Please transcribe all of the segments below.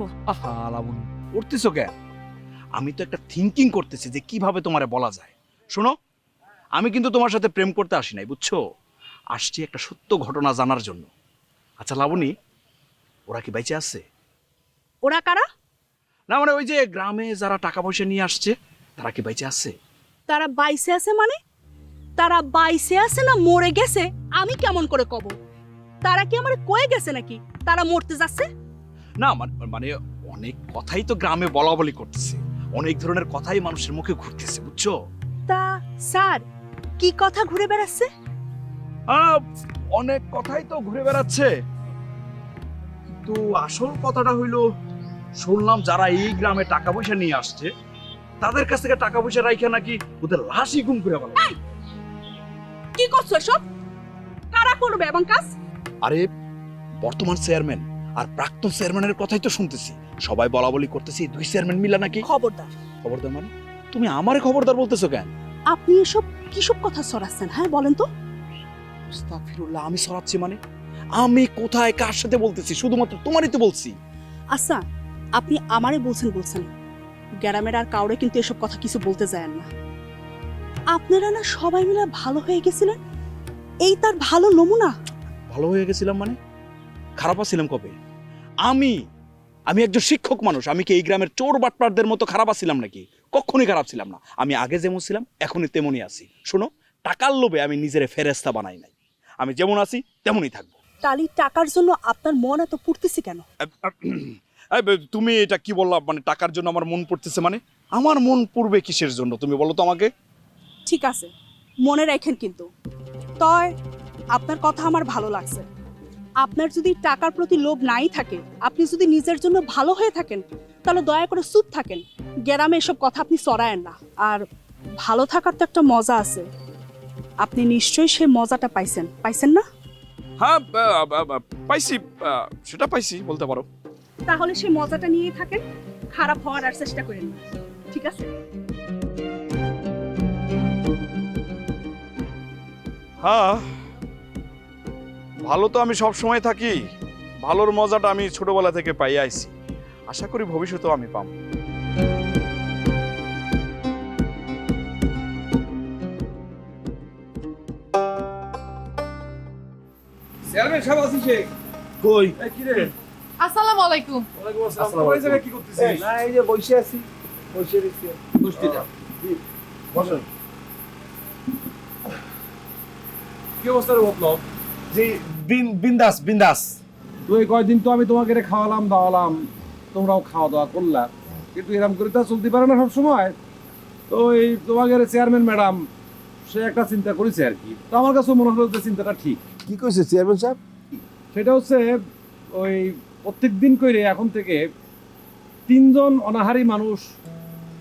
রাখো। আহা লাবণী, উঠতেছো কেন? আমি তো একটা থিঙ্কিং করতেছি যে কিভাবে তোমারে বলা যায়। শোনো, আমি কিন্তু তোমার সাথে প্রেম করতে আসি নাই, বুঝছো? আসছি একটা সত্য ঘটনা জানার জন্য। আচ্ছা লাবণী, ওরা কি বেঁচে আছে? ওরা কারা? না মানে ওই যে গ্রামে যারা টাকা পয়সা নিয়ে আসছে, তারা কি বেঁচে আছে? তারা বাইসে আছে মানে? তারা বাইসে আছে না মরে গেছে আমি কেমন করে কব? তারা কি আমার কয়ে গেছে নাকি তারা মরতে যাচ্ছে? না মানে অনেক কথাই তো গ্রামে বলা বলি করতেছে, অনেক ধরনের কথাই মানুষের মুখে ঘুরতেছে, বুঝছো? তা স্যার, কি কথা ঘুরে বেড়াচ্ছে? আহ, অনেক কথাই তো ঘুরে বেড়াচ্ছে, কিন্তু আসল কথাটা হইলো, শুনলাম যারা এই গ্রামে টাকা পয়সা নিয়ে আসছে তাদের কাছ থেকে টাকা পয়সা রাইখা নাকি ওদের লাশই গুম করে ফেলা। কি করছো এসব? কারা করবে এমন কাজ? আরে বর্তমান চেয়ারম্যান আর প্রাক্তন চেয়ারম্যানের কথাই তো শুনতেছি, সবাই বলা বলি করতেছি দুই চেয়ারম্যান মিলা নাকি। খবরদার! খবরদার মানে? তুমি আমারে খবরদার বলতেছো কেন? আপনি এসব কিসব কথা ছড়াচ্ছেন? হ্যাঁ বলেন তো। আস্তাগফিরুল্লাহ, আমি ছড়াচ্ছি মানে? আমি কোথায় কার সাথে বলতেছি? শুধুমাত্র তোমারই তো বলছি। আচ্ছা, আপনি আমারে বলছেন, গ্রামের আর কাউরে কিন্তু এসব কথা কিছু বলতে যায় না। আপনারা না সবাই মিলে ভালো হয়ে গেছিলেন, এই তার ভালো নমুনা। ভালো হয়ে গেছিলাম মানে? খারাপ আছিলাম কবে? আমি আমি একজন শিক্ষক মানুষ, আমি কি এই গ্রামের চোর বাটপারদের মতো খারাপ আছিলাম নাকি? কখনোই খারাপ ছিলাম না। আমি আগে যেমন ছিলাম এখনই তেমনই আছি। শোনো, টাকার লোভে আমি নিজের ফেরেস্তা বানাই নাই, আমি যেমন আছি তেমনই থাকবো। তালি টাকার জন্য আপনার মন এত পুড়তেছে কেন? তুমি এটা কি বললা? মানে টাকার জন্য আমার মন পড়তেছে মানে? আমার মন পড়বে কিসের জন্য তুমি বলো তো আমাকে? ঠিক আছে, মনে রাখেন কিন্তু। তয় আপনার কথা আমার ভালো লাগছে। আপনার যদি টাকার প্রতি লোভ নাই থাকে, আপনি যদি নিজের জন্য ভালো হয়ে থাকেন, তাহলে দয়া করে চুপ থাকেন। গ্রামে এসব কথা আপনি চড়ায়েন না। আর ভালো থাকার তো একটা মজা আছে, আপনি নিশ্চয়ই সেই মজাটা পাইছেন না? হ্যাঁ, পাইছি, সেটা পাইছি বলতে পারো। তাহলে সেই মজাটা নিয়েই থাকেন, খারাপ হওয়ার আর চেষ্টা করেন না, ঠিক আছে? হ্যাঁ, ভালো তো আমি সব সময় থাকি, ভালোর মজাটা আমি ছোটবেলা থেকে পাই আইছি, আশা করি ভবিষ্যতেও আমি পাবো। চেয়ারম্যান সাহেব আছি শেখ। কই? এই কি রে? আসসালামু আলাইকুম। ওয়ালাইকুম আসসালাম। আসসালামু ওই জায়গায় আলাইকুম। কি করতেছিস? না এই যে বসে আছি, বসে রয়েছি। বসতি না। বসেন। কি অবস্থা রে মতলব? জি, বিন্দাস বিন্দাস। তো এই কয়দিন তো আমি তোমাকে রে খাওয়ালাম দাওয়ালাম, তোমরাও খাওয়া দাওয়া করলা, কিন্তু এরকম করে তো আর চলতে পারে না সব সময়। তো এই তোমাকে চেয়ারম্যান ম্যাডাম সে একটা চিন্তা করেছে আর কি। তো আমার কাছে মনে হলো যে চিন্তাটা ঠিক। কি কইছে চেয়ারম্যান সাহেব? সেটা হচ্ছে ওই প্রত্যেক দিন করে এখন থেকে 3 জন অনাহারী মানুষ,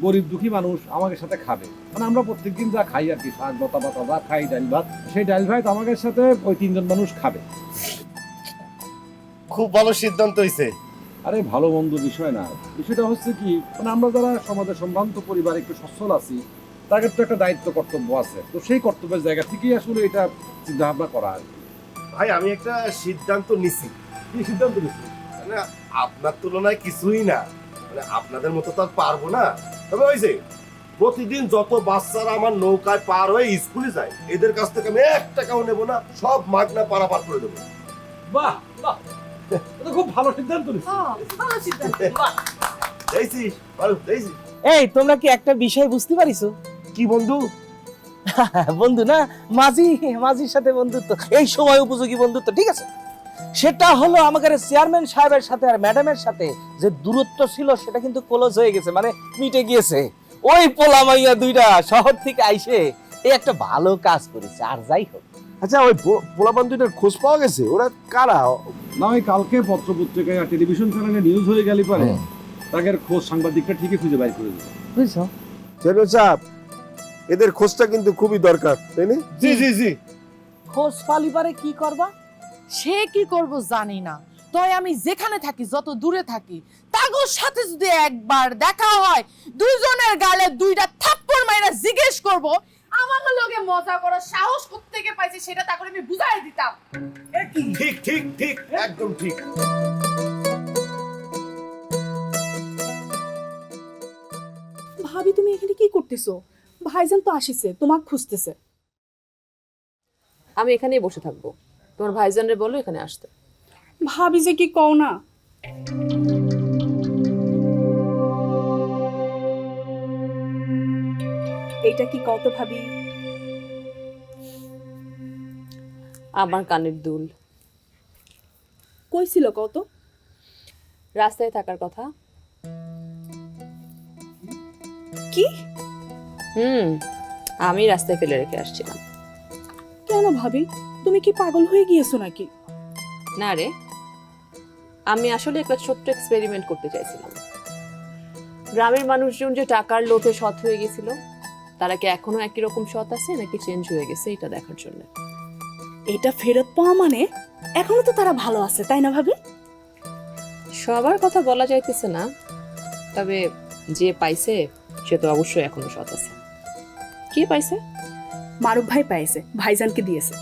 গরিব দুঃখী মানুষ আমাদের সাথে খাবে। মানে আমরা প্রত্যেকদিন যা খাই আর কি, শাক লতা পাতা যা খাই, ডাল ভাত, সেই ডাল ভাত আমাদের সাথে ওই 3 জন মানুষ খাবে। খুব ভালো সিদ্ধান্ত হইছে। আরে ভালো মন্দ বিষয় না, বিষয়টা হচ্ছে কি, মানে আমরা যারা সমাজে সম্ভ্রান্ত পরিবার একটু সচ্ছল আছি, তাদের তো একটা দায়িত্ব কর্তব্য আছে। তো সেই কর্তব্যের জায়গা থেকেই আসলে এটা চিন্তা ভাবনা করা আর কি। ভাই আমি একটা সিদ্ধান্ত নিছি। কি সিদ্ধান্ত নিচ্ছি? মানে আপনার তুলনায় কিছুই না, মানে আপনাদের মতো তো আর পারবো না। তবে ওই যে প্রতিদিন যত বাচ্চারা আমার নৌকায় পার হয়ে স্কুলে যায়, এদের কাছ থেকে আমি 1 টাকাও নেবো না, সব মাগনা পারাপার করে দেবো। বাহ বাহ, এটা খুব ভালো সিদ্ধান্ত নিচ্ছি। ভালো সিদ্ধান্ত। দেখছিস ভালো দেখছিস? এই তোমরা কি একটা বিষয় বুঝতে পারিছো? কি বন্ধু? বন্ধু না, মাঝির সাথে বন্ধুত্ব, এই সময় উপযোগী বন্ধুত্ব, ঠিক আছে? সেটা হলো আমাদের চেয়ারম্যান সাহেবের সাথে আর ম্যাডামের সাথে যে দূরত্ব ছিল সেটা কিন্তু ক্লোজ হয়ে গেছে, মানে মিটে গিয়েছে। ওই পোলা মাইয়া দুইটা শহর থেকে আইসে এই একটা ভালো কাজ করেছে। আর যাই হোক, আচ্ছা ওই পোলাপান দুইটার খোঁজ পাওয়া গেছে? ওরা কারা? না ওই কালকে পত্র পত্রিকায় আর টেলিভিশন চ্যানেলে নিউজ হয়ে গেলে পারে তাদের খোঁজ সাংবাদিকরা ঠিকই খুঁজে বের করে দেবে। বুঝছো? চেয়ারম্যান সাহেব, এদের খোঁজটা কিন্তু খুবই দরকার, তাই না? জি জি জি। খোঁজ পালি পারে কি করবা? সে কি করব জানি না, তবে আমি যেখানে থাকি, যত দূরে থাকি, তাগোর সাথে যদি একবার দেখা হয়, দুইজনের গালে 2টা থাপ্পড় মাইরা জিজ্ঞেস করব আমাকে লগে মজা করার সাহস কোত্থেকে পাইছে, সেটা তাকে আমি বুঝাই দিতাম। ঠিক ঠিক ঠিক, একদম ঠিক। ভাবি তুমি এখানে কি করতেছো? ভাইজান তো আসিছে, তোমাকে খুঁজতেছে। আমি এখানেই বসে থাকবো, তোমার ভাইজানরে বলো এখানে আসতে। ভাবি যে কি কও না। এইটা কি কত ভাবি? আমার কানের দুল। কইছিল কত? রাস্তায় থাকার কথা। কি? আমি রাস্তায় ফেলে রেখে আসছিলাম। কেন ভাবি, তুমি কি পাগল হয়ে গিয়েছো নাকি? না রে, আমি আসলে একটা ছোট্ট এক্সপেরিমেন্ট করতে চাইছিলাম। গ্রামের মানুষজন যে টাকার লোভে সৎ হয়ে গেছিল, তারা কি এখনো একই রকম সৎ আছে নাকি চেঞ্জ হয়ে গেছে, এটা দেখার জন্য। এটা ফেরত পাওয়া মানে এখনো তো তারা ভালো আছে, তাই না ভাবি? সবার কথা বলা যাইতেছে না, তবে যে পাইছে সে তো অবশ্যই এখনো সৎ আছে। কে পাইছে? মারুফ ভাই পাইছে, ভাইজানকে দিয়েছে।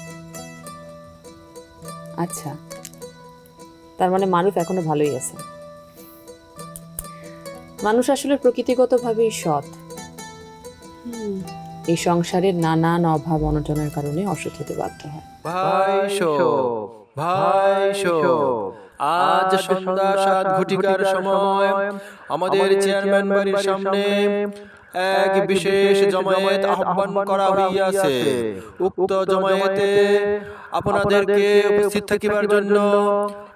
আচ্ছা, তার মানে মারুফ এখনো ভালোই আছে। মানুষ আসলে প্রকৃতিগতভাবেই সৎ। এই সংসারের নানান অভাব অনটনের কারণে অসৎ হতে বাধ্য হয়। আজ সন্ধ্যা 7 ঘটিকার সময় আমাদের চেয়ারম্যান বাড়ির সামনে এক বিশেষ জমায়েত আহ্বান করা হইয়াছে। উক্ত জমায়েতে আপনাদেরকে উপস্থিত থাকিবার জন্য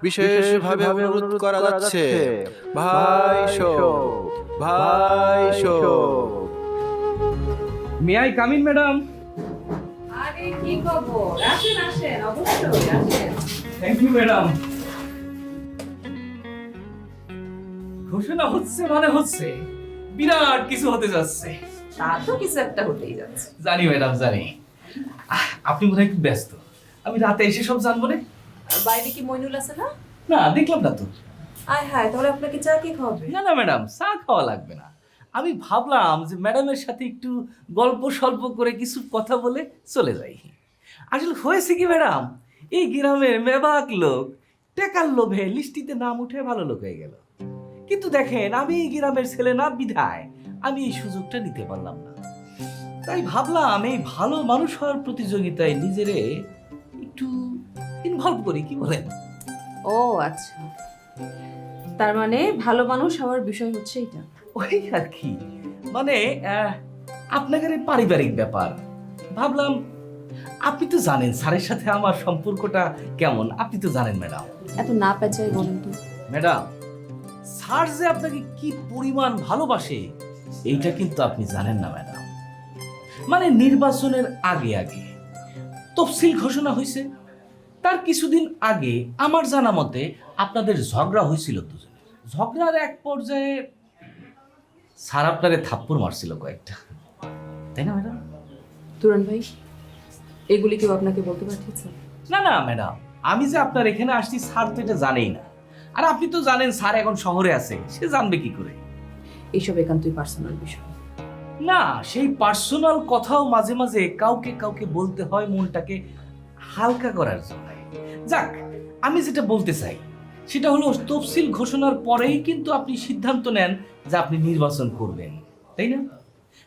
বিশেষভাবে অনুরোধ করা যাচ্ছে। May I come in madam? আরে কি খবর? আসেন আসেন, অবশ্যই আসেন। Thank you madam. ঘোষণা হচ্ছে মানে হচ্ছে, বিরাট কিছু হতে যাচ্ছে। তা তো কিছু একটা হতেই যাচ্ছে। জানি ম্যাডাম, জানি। আপনি বোধহয় একটু ব্যস্ত, আমি রাতে এসে সব জানবো না। বাইরে কি মইনুল আছে না? না, দেখলাম না তো। আয় হায়, তাহলে আপনাকে চা কে খাওয়াবে? না না ম্যাডাম, চা খাওয়া লাগবে না। আমি ভাবলাম যে ম্যাডামের সাথে একটু গল্প স্বল্প করে কিছু কথা বলে চলে যাই। আসলে হয়েছে কি ম্যাডাম, এই গ্রামের মেবাক লোক টেকার লোভে লিস্টিতে নাম উঠে ভালো লোক হয়ে গেল। কিন্তু দেখেন, আমি এই গ্রামের ছেলে না বিধায় আমি এই সুযোগটা নিতে পারলাম না। তাই ভাবলাম এই ভালো মানুষ হওয়ার প্রতিযোগিতায় নিজেরে একটু ইনভলভ করি, কি বলেন? ও আচ্ছা, তার মানে ভালো মানুষ হওয়ার বিষয় হচ্ছে এটা। ওই আর কি, মানে আপনাদের এই পারিবারিক ব্যাপার। ভাবলাম, আপনি তো জানেন স্যারের সাথে আমার সম্পর্কটা কেমন, আপনি তো জানেন ম্যাডাম। এত না পেঁচাই বলেন তো। ম্যাডাম, স্যার যে আপনাকে কি পরিমাণ ভালোবাসে এইটা কিন্তু আপনি জানেন না ম্যাডাম। মানে নির্বাচনের আগে আগে তফসিল ঘোষণা হয়েছে, তার কিছুদিন আগে আমার জানা মতে আপনাদের ঝগড়া হয়েছিল দুজনে। ঝগড়ার এক পর্যায়ে স্যার আপনারে থাপ্পড় মারছিল কয়েকটা, তাই না ম্যাডাম? তুরন ভাই, এগুলি কেউ আপনাকে বলতে পারছে? না না ম্যাডাম, আমি যে আপনার এখানে আসছি স্যার তো এটা জানেই না। আর আপনি তো জানেন স্যার এখন শহরে আছে, সে জানবে কি করে? এইসব একান্তই পার্সোনাল বিষয়। না, সেই পার্সোনাল কথাও মাঝে মাঝে কাউকে কাউকে বলতে হয় মনটাকে হালকা করার জন্য। যাক, আমি যেটা বলতে চাই সেটা হলো, তফসিল ঘোষণার পরেই কিন্তু আপনি সিদ্ধান্ত নেন যে আপনি নির্বাচন করবেন, তাই না?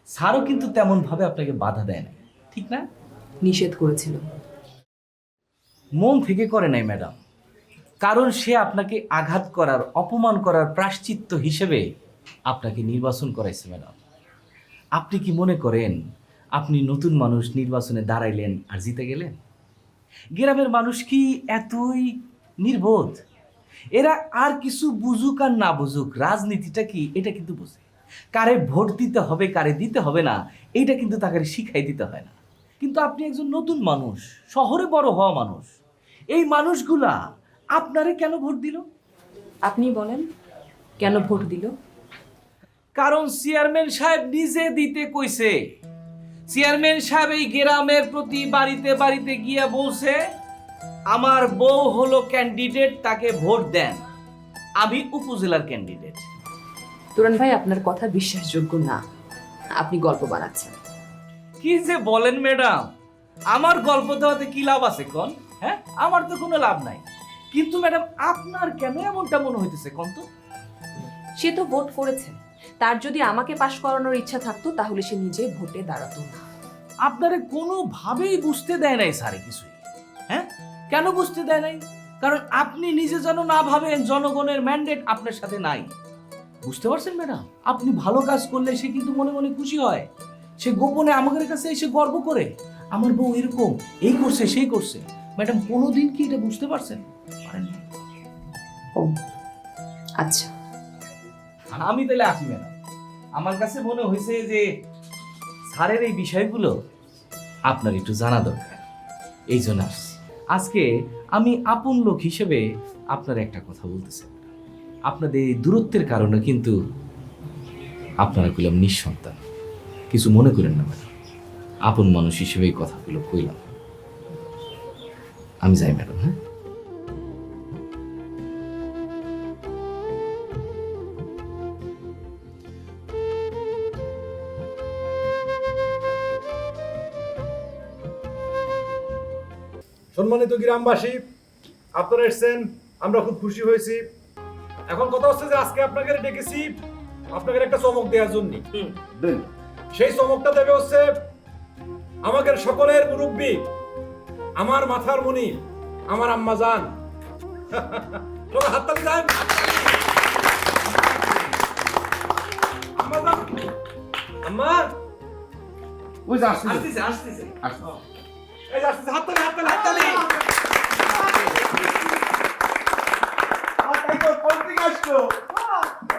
স্যারও কিন্তু তেমন ভাবে আপনাকে বাধা দেয় না, ঠিক না? নিষেধ করেছিল। মন থেকে করে নাই ম্যাডাম, কারণ সে আপনাকে আঘাত করার, অপমান করার প্রায়শ্চিত্ত হিসেবে আপনাকে নির্বাচন করাইছে ম্যাডাম। আপনি কি মনে করেন আপনি নতুন মানুষ নির্বাচনে দাঁড়াইলেন আর জিতে গেলেন? গ্রামের মানুষ কি এতই নির্বোধ? এরা আর কিছু বুঝুক আর না বুঝুক, রাজনীতিটা কি এটা কিন্তু বুঝে। কারে ভোট দিতে হবে, কারে দিতে হবে না, এইটা কিন্তু তাকে শিখাই দিতে হয় না। কিন্তু আপনি একজন নতুন মানুষ, শহরে বড় হওয়া মানুষ, এই মানুষগুলা আপনারে কেন ভোট দিল? আপনি বলেন, কেন ভোট দিল? কারণ চেয়ারম্যান সাহেব নিজে দিতে কইছে। চেয়ারম্যান সাহেব এই গ্রামের প্রতি বাড়িতে বাড়িতে গিয়ে বলছে, আমার বউ হলো ক্যান্ডিডেট, তাকে ভোট দেন। আমি উপজেলার ক্যান্ডিডেট। তুরন ভাই, আপনার কথা বিশ্বাসযোগ্য না, আপনি গল্প বানাচ্ছেন। কি যে বলেন ম্যাডাম, আমার গল্প দেওয়াতে কি লাভ আছে কোন? হ্যাঁ, আমার তো কোনো লাভ নাই। কিন্তু ম্যাডাম, আপনার কেন এমনটা মনে হইতেছে কোন? তো সে তো ভোট করেছে, তার যদি আমাকে পাশ করানোর ইচ্ছা থাকতো তাহলে সে নিজে ভোটে দাঁড়াতো না। আপনারে কোনোভাবেই বুঝতে দেয় নাই স্যারে কিছুই। হ্যাঁ, কেন বুঝতে দেয় নাই? কারণ আপনি নিজে যেন না ভাবেন জনগণের ম্যান্ডেট আপনার সাথে নাই। বুঝতে পারছেন ম্যাডাম? আপনি ভালো কাজ করলে সে কিন্তু মনে মনে খুশি হয়, সে গোপনে আমাদের কাছে এসে গর্ব করে আমার বউ এরকম এই করছে সেই করছে। ম্যাডাম কোনোদিন কি এটা বুঝতে পারছেন? পারেন না। ও আচ্ছা, আমি তাহলে আসি ম্যাডাম। আমার কাছে মনে হয়েছে যে স্যারের এই বিষয়গুলো আপনার একটু জানা দরকার, এই জন্য আসছি। আজকে আমি আপন লোক হিসেবে আপনার একটা কথা বলতে চাই। আপনাদের এই দূরত্বের কারণে কিন্তু আপনারা কইলাম নিঃসন্তান, কিছু মনে করেন না ম্যাডাম। আপন মানুষ হিসেবে এই কথাগুলো কইলাম। আমি যাই ম্যাডাম। হ্যাঁ, সম্মানিত গ্রামবাসী, আপনারা এসেছেন, আমরা খুব খুশি হয়েছি। এখন কথা হচ্ছে যে আজকে আপনাকে ডেকেছি আপনাদের একটা চমক দেওয়ার জন্য। সেই চমকটা দেবে হচ্ছে আমাদের সকলের মুরব্বী, আমার মাথার মণি, আমার আম্মা জান। সবাই হাততালি দেন। আম্মা জান, আম্মা ওই যে আসছে আসতেছে আসতেছে আসছে। এই যে আসতেছে, হাততালি হাততালি হাততালি।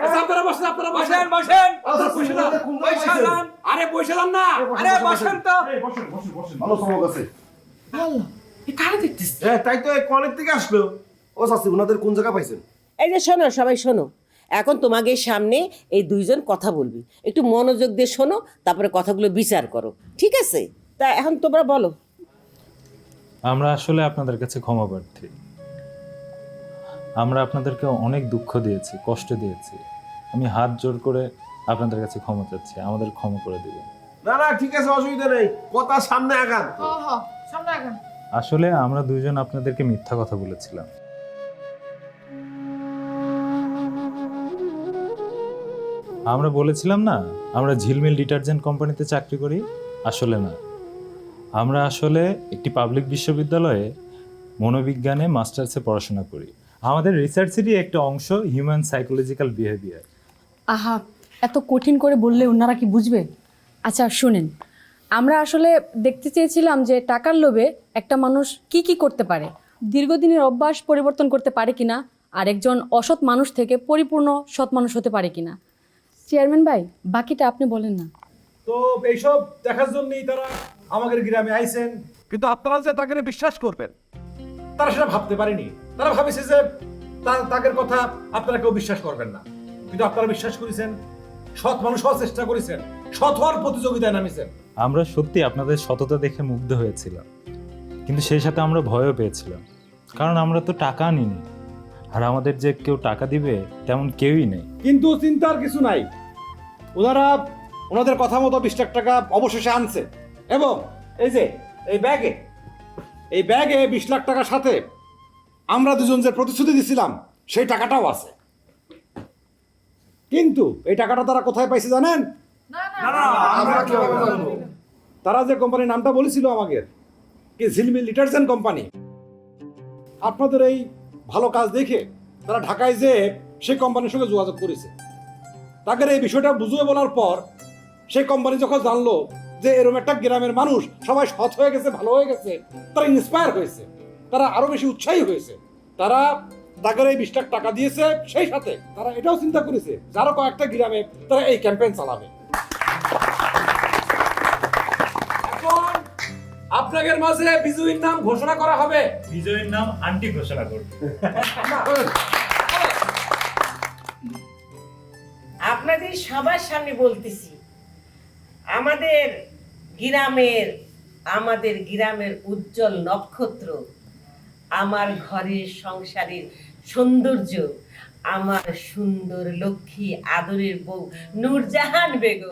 আচ্ছা, আপনারা বসেন, আপনারা বসেন। বসেন। আরে বসে যান না। আরে বসেন তো। ভালো চমক আছে। কারে দেখতেছি? তাই তো কলেজ থেকে আসলো। ও চাচি, ওনাদের কোন জায়গা পাইছেন? এই যে শোনো, সবাই শোনো, এখন তোমাদের সামনে এই দুইজন কথা বলবি, একটু মনোযোগ দিয়ে শোনো, তারপরে কথাগুলো বিচার করো, ঠিক আছে? তা এখন তোমরা বলো। আমরা আসলে আপনাদের কাছে ক্ষমা প্রার্থী। আমরা আপনাদেরকে অনেক দুঃখ দিয়েছি, কষ্ট দিয়েছি। আমি হাত জোর করে আপনাদের কাছে ক্ষমা চাচ্ছি, আমাদের ক্ষমা করে দিবেন। না না, ঠিক আছে, অসুবিধা নেই, কথা সামনে আগান। সামনে আগান। আসলে আমরা দুইজন আপনাদেরকে মিথ্যা কথা বলেছিলাম। আমরা বলেছিলাম না আমরা ঝিলমিল ডিটারজেন্ট কোম্পানিতে চাকরি করি, আসলে না। আমরা আসলে একটি পাবলিক বিশ্ববিদ্যালয়ে মনোবিজ্ঞানে মাস্টার্সে পড়াশোনা করি। আমাদের রিসার্চেরই একটা অংশ হিউম্যান সাইকোলজিক্যাল বিহেভিয়ার। আহা, এত কঠিন করে বললে ওনারা কি বুঝবে? আচ্ছা শুনেন, আমরা আসলে দেখতে চেয়েছিলাম যে টাকার লোভে একটা মানুষ কি কি করতে পারে, দীর্ঘদিনের অভ্যাস পরিবর্তন করতে পারে কিনা, আর একজন অসৎ মানুষ থেকে পরিপূর্ণ সৎ মানুষ হতে পারে কিনা। চেয়ারম্যান ভাই, বাকিটা আপনি বলেন না। তো এইসব দেখার জন্যই তারা আমাদের গ্রামে আইছেন, কিন্তু আপনারা যে তাকে বিশ্বাস করবেন তারা সেটা ভাবতে পারেনি। তারা ভাবেছে যে তাদের কথা আপনারা কেউ বিশ্বাস করবেন না, কিন্তু আপনারা বিশ্বাস করেছেন, সৎ মানুষ হওয়ার চেষ্টা করেছেন, সৎ হওয়ার প্রতিযোগিতায় নামিয়েছেন। আমরা সত্যি আপনাদের সততা দেখে মুগ্ধ হয়েছিলাম, কিন্তু সেই সাথে আমরা ভয়ও পেয়েছিলাম, কারণ আমরা তো টাকা নিইনি, আর আমাদের যে কেউ টাকা দিবে তেমন কেউই নেই। কিন্তু চিন্তার কিছু নাই, ওনারা ওনাদের কথা মতো 20 লাখ টাকা অবশেষে আনছে, এবং এই যে এই ব্যাগে 20 লাখ টাকার সাথে আমরা দুজন যে প্রতিশ্রুতি দিছিলাম সেই টাকাটাও আছে। কিন্তু এই টাকাটা তারা কোথায় পাইছে জানেন? আমরা কিভাবে জানবো? তারা যে কোম্পানির নামটা বলেছিল আমাদের, কি ঝিলমিল ডিটারজেন্ট কোম্পানি, আপনাদের এই ভালো কাজ দেখে তারা ঢাকায় যেয়ে সেই কোম্পানির সঙ্গে যোগাযোগ করেছে। তাদের এই বিষয়টা বুঝিয়ে বলার পর সেই কোম্পানি যখন জানলো যে এরকম একটা গ্রামের মানুষ সবাই সৎ হয়ে গেছে, ভালো হয়ে গেছে, তারা ইন্সপায়ার হয়েছে, তারা আরো বেশি উৎসাহী হয়েছে। তারা তাদের এই 20 লাখ টাকা দিয়েছে, সেই সাথে তারা এটাও চিন্তা করেছে যে আরো কয়েকটা গ্রামে তারা এই ক্যাম্পেইন চালাবে। এখন আপনাদের মাঝে বিজয়ীর নাম ঘোষণা করা হবে। বিজয়ীর নাম আন্টি ঘোষণা করবে। আপনাদের সবার সামনে বলতেছি, আমাদের গ্রামের উজ্জ্বল নক্ষত্র, আমার ঘরের সংসারের সৌন্দর্য, আমার সুন্দর লক্ষ্মী আদরের বউ নূরজাহান বেগম।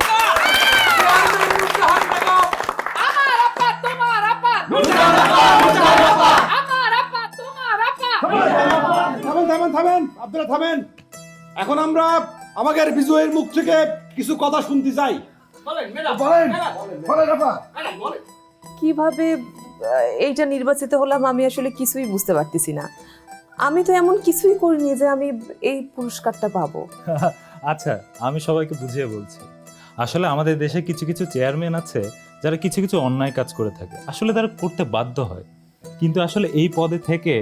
থামেন, আপনারা থামেন। এখন আমরা আমাকে আর বিজয়ের মুখ থেকে কিছু কথা শুনতে চাই। কিভাবে এইটা নির্বাচিত হলাম আমি আসলে কিছুই বুঝতে পারতেছি না। আমি তো এমন কিছুই করিনি যে আমি এই পুরস্কারটা পাবো। আচ্ছা, আমি সবাইকে বুঝিয়ে বলছি। আসলে আমাদের দেশে কিছু কিছু চেয়ারম্যান আছে যারা কিছু কিছু অন্যায় কাজ করে থাকে, আসলে তারা করতে বাধ্য হয়। কিন্তু আসলে এই পদে থেকে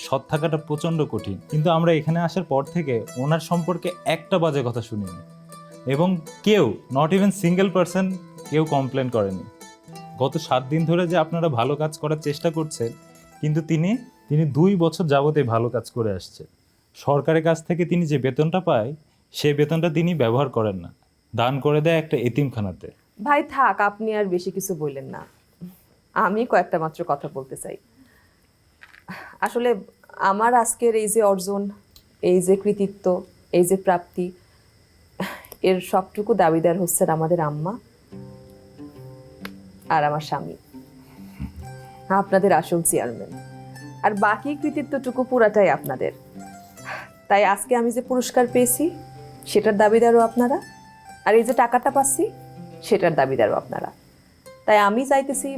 সৎ থাকাটা প্রচণ্ড কঠিন। কিন্তু আমরা এখানে আসার পর থেকে ওনার সম্পর্কে একটা বাজে কথা শুনিনি, এবং কেউ, নট ইভেন সিঙ্গেল পার্সন, কেউ কমপ্লেন করেনি। গত 7 দিন ধরে যে আপনারা ভালো কাজ করার চেষ্টা করছেন, কিন্তু তিনি 2 বছর যাবত এই ভালো কাজ করে আসছে। সরকারের কাছ থেকে তিনি যে বেতনটা পায়, সেই বেতনটা তিনি ব্যবহার করেন না, দান করে দেয় একটা এতিমখানাতে। ভাই থাক, আপনি আর বেশি কিছু বললেন না। আমি কয়েকটা মাত্র কথা বলতে চাই। আসলে আমার আজকের এই যে অর্জন, এই যে কৃতিত্ব, এই যে প্রাপ্তি, এর সবটুকু দাবিদার হচ্ছেন আমাদের আম্মা আর আমার স্বামী, আপনাদের আসল চেয়ারম্যান। আর বাকি কৃতিত্বটুকু পুরাটাই আপনাদের। তাই আজকে আমি যে পুরস্কার পেয়েছি সেটার দাবিদারও আপনারা, আর এই যে টাকাটা পাচ্ছি সেটার দাবিদারও আপনারা। তাই আমি চাইতেছি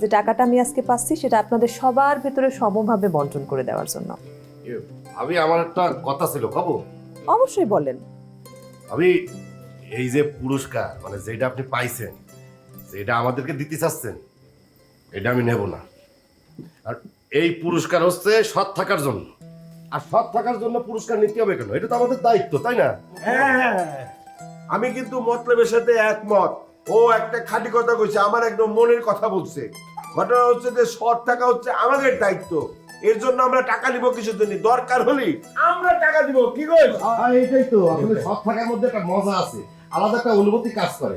যে টাকাটা আমি আজকে পাচ্ছি সেটা আপনাদের সবার ভেতরে সমভাবে বন্টন করে দেওয়ার জন্য। আমি আমার একটা কথা ছিল, কব? অবশ্যই বলেন। আমি এই যে পুরস্কার, মানে যেটা আপনি পাইছেন, যেটা আমাদেরকে দিতে চাচ্ছেন, এটা আমি নেব না। আর এই পুরস্কার হচ্ছে সৎ থাকার জন্য, আর সৎ থাকার জন্য পুরস্কার নিতে হবে কেন? এটা তো আমাদের দায়িত্ব, তাই না? হ্যাঁ, আমি কিন্তু মতলবের সাথে একমত। ও একটা খাঁটি কথা কইছে, আমার একদম মনের কথা বলছে। ঘটনা হচ্ছে যে সৎ থাকা হচ্ছে আমাদের দায়িত্ব। এর জন্য আমরা টাকা নিব কিসের জন্য? দরকার হলে আমরা টাকা দিব। কি কইছ? এইটাই তো আসলে সৎ থাকার মধ্যে একটা মজা আছে, আলাদা একটা অনুভূতি কাজ করে,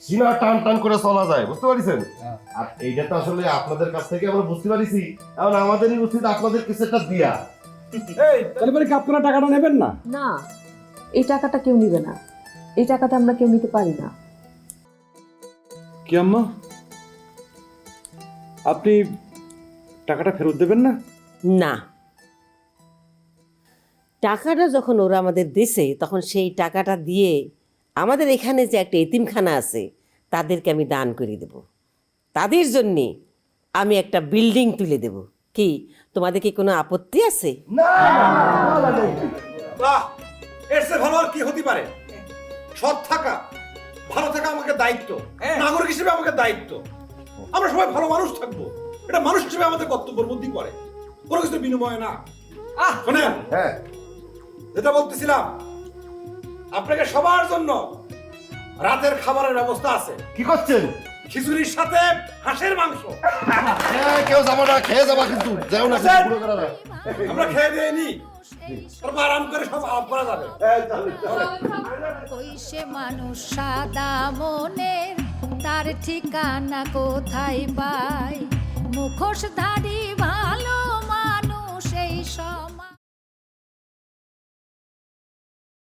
সীমা টান টান করে চলা যায়, বুঝতে পারছেন? আর এইটা তো আসলে আপনাদের কাছ থেকে আমরা বুঝতে পারিছি, এখন আমাদেরই উচিত আপনাদের কিছু একটা দিয়া। তাহলে কি আপনারা টাকাটা নেবেন না? না, এই টাকাটা কেউ নিবে না, এই টাকাটা আমরা কেউ নিতে পারি না। কি আম্মা, আপনি টাকাটা ফেরত দেবেন না? না, টাকাটা যখন ওরা আমাদের দেশে, তখন সেই টাকাটা দিয়ে আমাদের এখানে যে একটা এতিমখানা আছে তাদেরকে আমি দান করে দেব। তাদের জন্যে আমি একটা বিল্ডিং তুলে দেব। কি তোমাদের কি কোনো আপত্তি আছে? বাহ, এর চেয়ে ভালো আর কি হতে পারে? সৎ থাকা, ভালো থাকা আমাকে দায়িত্ব, নাগরিক হিসেবে আমাকে দায়িত্ব। আমরা সবাই ভালো মানুষ থাকবো, এটা মানুষ হিসেবে আমাদের কর্তব্যের মধ্যেই পড়ে, কোনো কিছু বিনিময় না। শোনেন, হ্যাঁ, যেটা বলতেছিলাম, আপনাকে সবার জন্য রাতের খাবারের ব্যবস্থা আছে। কি করছেন? খিচুড়ির সাথে হাঁসের মাংস। কেউ যাবো না, খেয়ে যাবা, কিন্তু যাও না, পুরো করা না। আমরা খেয়ে দিয়ে নি, তারপর আরাম করে সব আরাম করা যাবে। সে মানুষ সাদা মনের, তার ঠিকানা কোথায় পায়? মুখোশধারী ভালো মানুষ এই সব